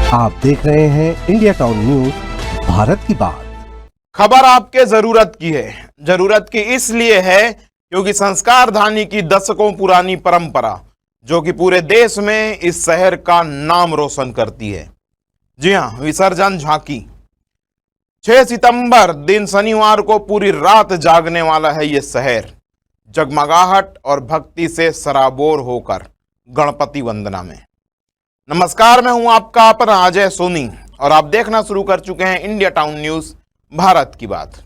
आप देख रहे हैं इंडिया टाउन न्यूज भारत की बात। खबर आपके जरूरत की है। जरूरत की इसलिए है क्योंकि संस्कारधानी की दशकों पुरानी परंपरा जो कि पूरे देश में इस शहर का नाम रोशन करती है। जी हां, विसर्जन झांकी 6 सितंबर दिन शनिवार को पूरी रात जागने वाला है ये शहर, जगमगाहट और भक्ति से सराबोर होकर गणपति वंदना में। नमस्कार, मैं हूं आपका अपना अजय सोनी और आप देखना शुरू कर चुके हैं इंडिया टाउन न्यूज भारत की बात।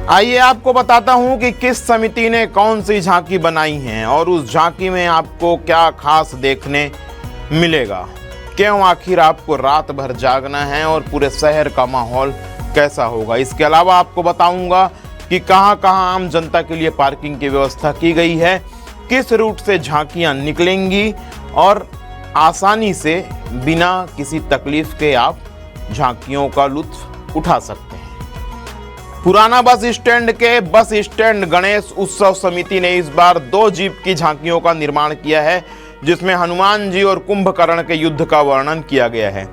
आइए आपको बताता हूं कि किस समिति ने कौन सी झांकी बनाई है और उस झांकी में आपको क्या खास देखने मिलेगा, क्यों आखिर आपको रात भर जागना है और पूरे शहर का माहौल कैसा होगा। इसके अलावा आपको बताऊंगा कि कहां-कहां आम जनता के लिए पार्किंग की व्यवस्था की गई है, किस रूट से झांकियां निकलेंगी और आसानी से बिना किसी तकलीफ के आप झांकियों का लुत्फ उठा सकते हैं। पुराना बस स्टैंड के बस स्टैंड गणेश उत्सव समिति ने इस बार 2 जीप की झांकियों का निर्माण किया है, जिसमें हनुमान जी और कुंभकर्ण के युद्ध का वर्णन किया गया है।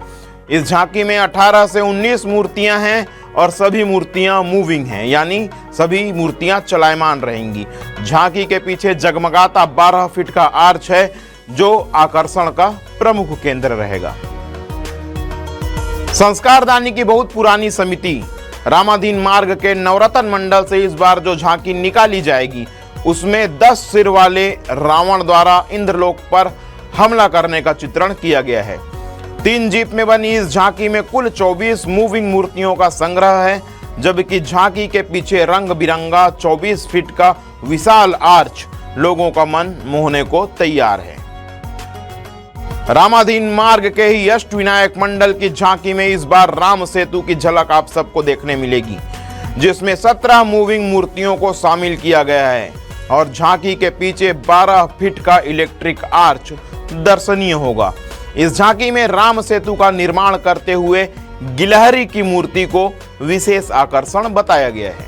इस झांकी में 18 से 19 मूर्तियां हैं और सभी मूर्तियां मूविंग हैं, यानी सभी मूर्तियां चलायमान रहेंगी। झांकी के पीछे जगमगाता 12 फीट का आर्च है जो आकर्षण का प्रमुख केंद्र रहेगा। संस्कारदानी की बहुत पुरानी समिति रामाधीन मार्ग के नवरत्न मंडल से इस बार जो झांकी निकाली जाएगी उसमें 10 सिर वाले रावण द्वारा इंद्रलोक पर हमला करने का चित्रण किया गया है। 3 जीप में बनी इस झांकी में कुल 24 मूविंग मूर्तियों का संग्रह है, जबकि झांकी के पीछे रंग बिरंगा 24 फीट का विशाल आर्च लोगों का मन मोहने को तैयार है। रामाधीन मार्ग के ही अष्टविनायक मंडल की झांकी में इस बार राम सेतु की झलक आप सबको देखने मिलेगी, जिसमें 17 मूविंग मूर्तियों को शामिल किया गया है और झांकी के पीछे 12 फीट का इलेक्ट्रिक आर्च दर्शनीय होगा। इस झांकी में राम सेतु का निर्माण करते हुए गिलहरी की मूर्ति को विशेष आकर्षण बताया गया है।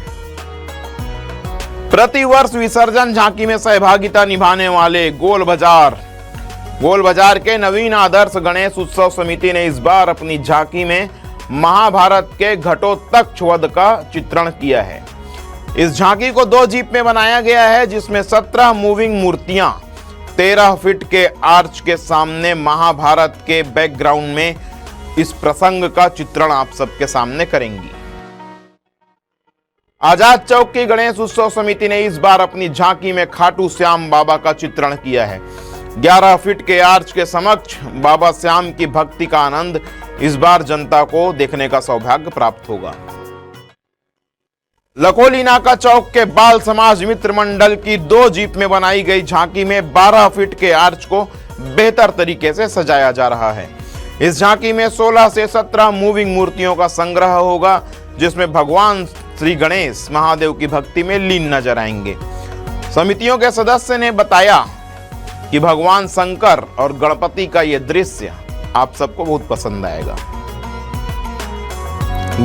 प्रतिवर्ष विसर्जन झांकी में सहभागिता निभाने वाले गोल बाजार के नवीन आदर्श गणेश उत्सव समिति ने इस बार अपनी झांकी में महाभारत के घटोत्कच वध का चित्रण किया है। इस झांकी को 2 जीप में बनाया गया है, जिसमें 17 मूविंग मूर्तियां 13 फीट के आर्च के सामने महाभारत के बैकग्राउंड में इस प्रसंग का चित्रण आप सबके सामने करेंगी। आजाद चौक की गणेश उत्सव समिति ने इस बार अपनी झांकी में खाटू श्याम बाबा का चित्रण किया है। 11 फीट के आर्च के समक्ष बाबा श्याम की भक्ति का आनंद इस बार जनता को देखने का सौभाग्य प्राप्त होगा। लखोली नाका चौक के बाल समाज मित्र मंडल की 2 जीप में बनाई गई झांकी में 12 फीट के आर्च को बेहतर तरीके से सजाया जा रहा है। इस झांकी में 16 से 17 मूविंग मूर्तियों का संग्रह होगा, जिसमें भगवान श्री गणेश महादेव की भक्ति में लीन नजर आएंगे। समितियों के सदस्य ने बताया कि भगवान शंकर और गणपति का यह दृश्य आप सबको बहुत पसंद आएगा।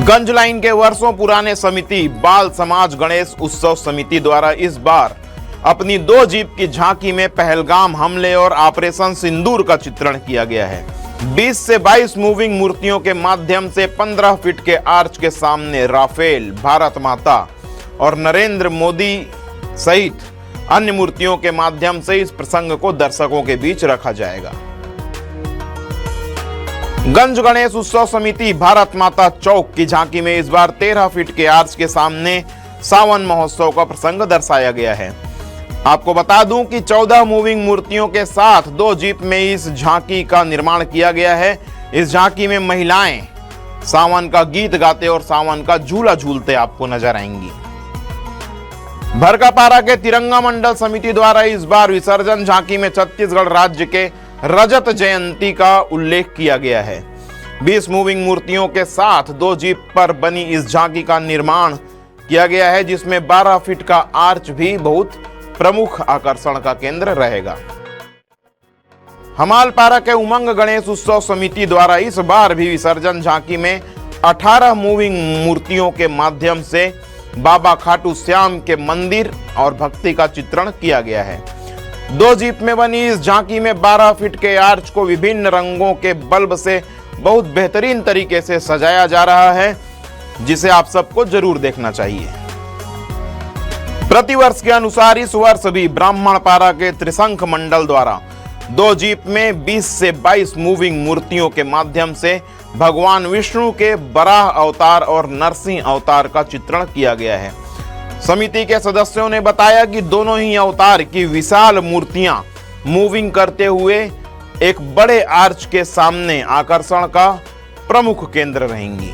गंज लाइन के वर्षों पुराने समिति बाल समाज गणेश उत्सव समिति द्वारा इस बार अपनी 2 जीप की झांकी में पहलगाम हमले और ऑपरेशन सिंदूर का चित्रण किया गया है। 20 से 22 मूविंग मूर्तियों के माध्यम से 15 फीट के आर्च के सामने राफेल, भारत माता और नरेंद्र मोदी सहित अन्य मूर्तियों के माध्यम से इस प्रसंग को दर्शकों के बीच रखा जाएगा। गंज गणेश उत्सव समिति भारत माता चौक की झांकी में इस बार 13 फीट के आर्च के सामने सावन महोत्सव का प्रसंग दर्शाया गया है। आपको बता दूं कि 14 मूविंग मूर्तियों के साथ 2 जीप में इस झांकी का निर्माण किया गया है। इस झांकी में महिलाएं सावन का गीत गाते और सावन का झूला झूलते आपको नजर आएंगी। भरकापारा के तिरंगा मंडल समिति द्वारा इस बार विसर्जन झांकी में छत्तीसगढ़ राज्य के रजत जयंती का उल्लेख किया गया है। 20 मूविंग मूर्तियों के साथ 2 जीप पर बनी इस झांकी का निर्माण किया गया है, जिसमें 12 फीट का आर्च भी बहुत प्रमुख आकर्षण का केंद्र रहेगा। हमालपारा के उमंग गणेश उत्सव समिति द्वारा इस बार भी विसर्जन झांकी में 18 मूविंग मूर्तियों के माध्यम से बाबा खाटू श्याम के मंदिर और भक्ति का चित्रण किया गया है। 2 जीप में बनी इस झांकी में 12 फीट के आर्च को विभिन्न रंगों के बल्ब से बहुत बेहतरीन तरीके से सजाया जा रहा है, जिसे आप सबको जरूर देखना चाहिए। प्रतिवर्ष के अनुसार इस वर्ष भी ब्राह्मणपारा के त्रिशंख मंडल द्वारा 2 जीप में 20 से 22 मूविंग मूर्तियों के माध्यम से भगवान विष्णु के बराह अवतार और नरसिंह अवतार का चित्रण किया गया है। समिति के सदस्यों ने बताया कि दोनों ही अवतार की विशाल मूर्तियां मूविंग करते हुए एक बड़े आर्च के सामने आकर्षण का प्रमुख केंद्र रहेंगी।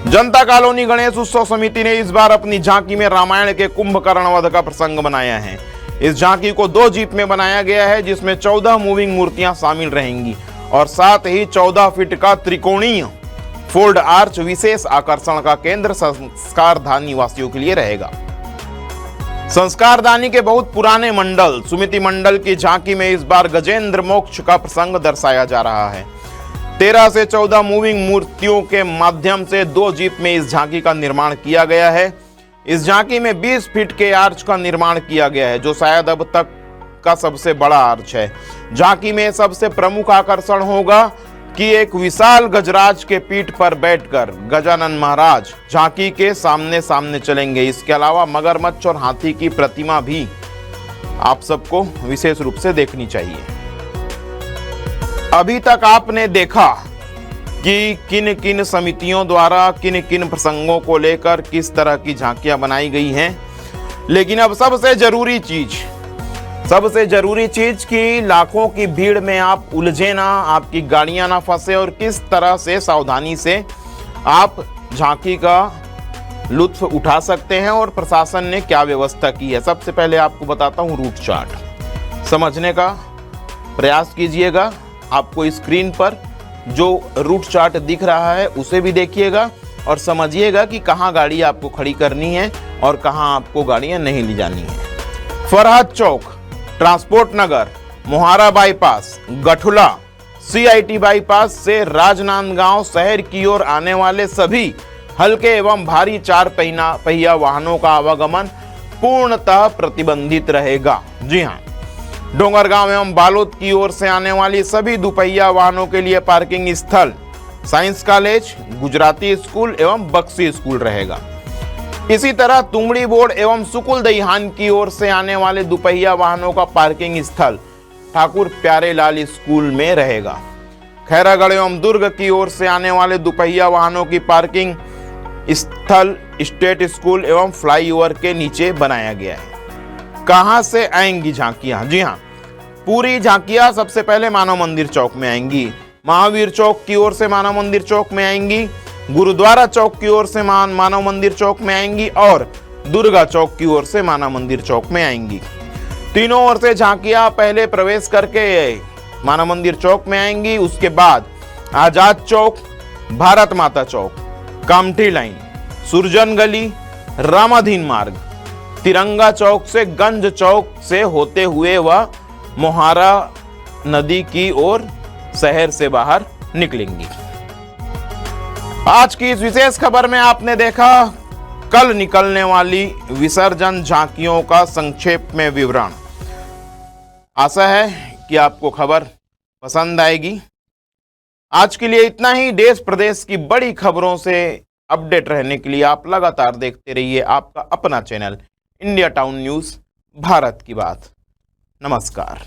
जनता कॉलोनी गणेश उत्सव समिति ने इस बार अपनी झांकी में रामायण के कुंभकर्ण वध का प्रसंग बनाया है। इस झांकी को 2 जीप में बनाया गया है, जिसमें 14 मूविंग मूर्तियां शामिल रहेंगी और साथ ही 14 फीट का त्रिकोणीय फोल्ड आर्च विशेष आकर्षण का केंद्र संस्कारधानी वासियों के लिए रहेगा। संस्कारदानी के बहुत पुराने मंडल सुमिति मंडल की झांकी में इस बार गजेंद्र मोक्ष का प्रसंग दर्शाया जा रहा है। 13 से 14 मूविंग मूर्तियों के माध्यम से 2 जीप में इस झांकी का निर्माण किया गया है। इस झांकी में 20 फीट के आर्च का निर्माण किया गया है, जो शायद अब तक का सबसे बड़ा आर्च है। झांकी में सबसे प्रमुख आकर्षण होगा कि एक विशाल गजराज के पीठ पर बैठकर गजानन महाराज झांकी के सामने सामने चलेंगे। इसके अलावा मगरमच्छ और हाथी की प्रतिमा भी आप सबको विशेष रूप से देखनी चाहिए। अभी तक आपने देखा कि किन किन समितियों द्वारा किन किन प्रसंगों को लेकर किस तरह की झांकियां बनाई गई हैं, लेकिन अब सबसे जरूरी चीज कि लाखों की भीड़ में आप उलझे ना, आपकी गाड़ियां ना फंसे और किस तरह से सावधानी से आप झांकी का लुत्फ उठा सकते हैं और प्रशासन ने क्या व्यवस्था की है। सबसे पहले आपको बताता हूं रूट चार्ट समझने का प्रयास कीजिएगा। आपको स्क्रीन पर जो रूट चार्ट दिख रहा है उसे भी देखिएगा और समझिएगा कि कहां गाड़ी आपको खड़ी करनी है और कहां आपको गाड़ियां नहीं ले जानी है। Farhad Chowk, transport Nagar, Mohara bypass, Gathula, CIT bypass से राजनांदगांव शहर की ओर आने वाले सभी हल्के एवं भारी 4 पहिया वाहनों का आवागमन पूर्णतः प्रतिबंधित रहेगा। जी हां, डोंगरगांव एवं बालोद की ओर से आने वाली सभी दुपहिया वाहनों के लिए पार्किंग स्थल साइंस कॉलेज, गुजराती स्कूल एवं बक्सी स्कूल रहेगा। इसी तरह तुमड़ी बोर्ड एवं सुकुल दईहान की ओर से आने वाले दुपहिया वाहनों का पार्किंग स्थल ठाकुर प्यारेलाल स्कूल में रहेगा। खैरागढ़ एवं दुर्ग की ओर से आने वाले दुपहिया वाहनों की पार्किंग स्थल स्टेट स्कूल एवं फ्लाईओवर के नीचे बनाया गया है। कहां से आएंगी झांकियां? जी हां, पूरी झांकियां सबसे पहले मानव मंदिर चौक में आएंगी, महावीर चौक की ओर से मानव मंदिर चौक में आएंगी, गुरुद्वारा चौक की ओर से मानव मंदिर चौक में आएंगी और दुर्गा चौक की ओर से मानव मंदिर चौक में आएंगी। तीनों ओर से झांकियां पहले प्रवेश करके मानव मंदिर चौक में आएंगी। उसके बाद आजाद चौक, भारत माता चौक, कामठी लाइन, सुरजन गली, रामाधीन मार्ग, तिरंगा चौक से गंज चौक से होते हुए वह मोहारा नदी की ओर शहर से बाहर निकलेंगी। आज की इस विशेष खबर में आपने देखा कल निकलने वाली विसर्जन झांकियों का संक्षेप में विवरण। आशा है कि आपको खबर पसंद आएगी। आज के लिए इतना ही। देश प्रदेश की बड़ी खबरों से अपडेट रहने के लिए आप लगातार देखते रहिए आपका अपना channel India town news, Bharat की बात। नमस्कार।